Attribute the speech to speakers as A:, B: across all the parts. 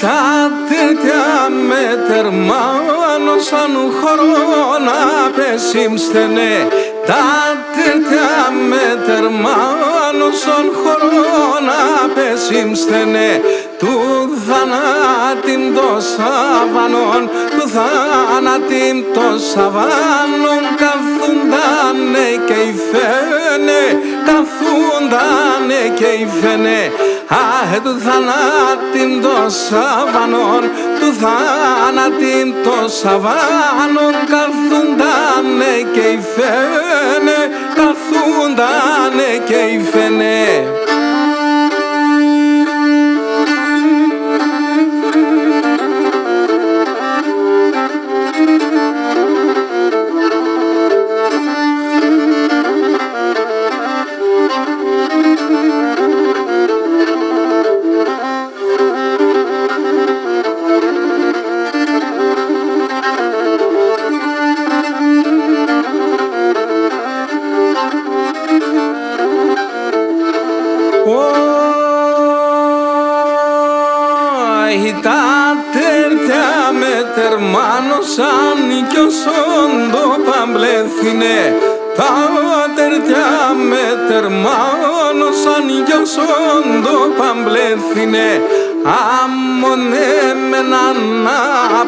A: τα τέτοια με τερμάνο σαν χώρο να πεσίμστενε. Τα τέτοια με τερμάνο σαν χώρο να πεσίμστενε. Του θανάτην το σαβανόν, του θανάτην το σαβανόν καθούντανε και οι φαίνε, καθούντανε και οι φαίνε. Αχ, του θανάτην το σαβανόν, του θανάτην το σαβανόν καθούντανε και οι φαίνε, καθούντανε και οι φαίνε. Τα τέρτια με τερμάνωσαν κι όσον το παμπλέθινε. Τα τέρτια με τερμάνωσαν κι όσον το παμπλέθινε. Αμονέμεναν να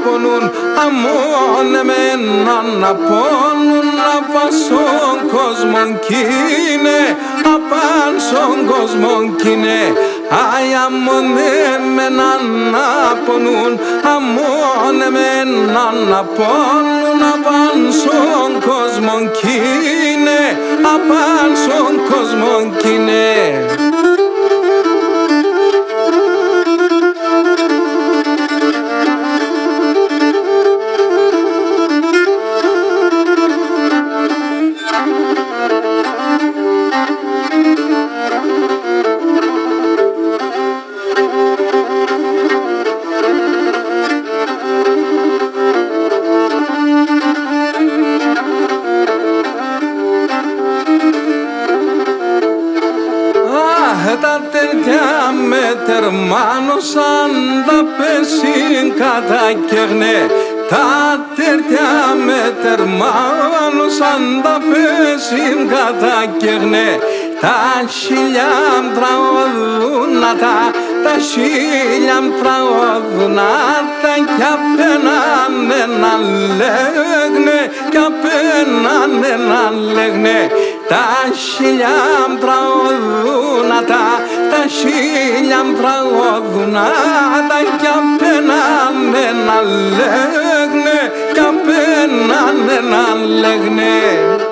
A: πονούν, αμονέμεναν να πονούν, απάσον κόσμον κείνε, απάσον κόσμον κείνε. Αι αμονέμεναν να πονούν, αμονέμεναν να πονούν, απάσον κόσμον κείνε, απάσον κόσμον κείνε. Τα τέρτια με τερμάνωσαν, τα πέσιν κατακαίγνε. Τα τέρτια με τερμάνωσαν, τα πέσιν κατακαίγνε. Τα χιλιάμτρα οδούνατα, τα χιλιάμτρα οδούνατα κι απένανε να λέγνε, κι απένανε να λέγνε. Τα χιλιάμτρα οδούνατα, τα χιλιάμτρα οδούνατα κι απένανε να λέγνε, κι απένανε να λέγνε.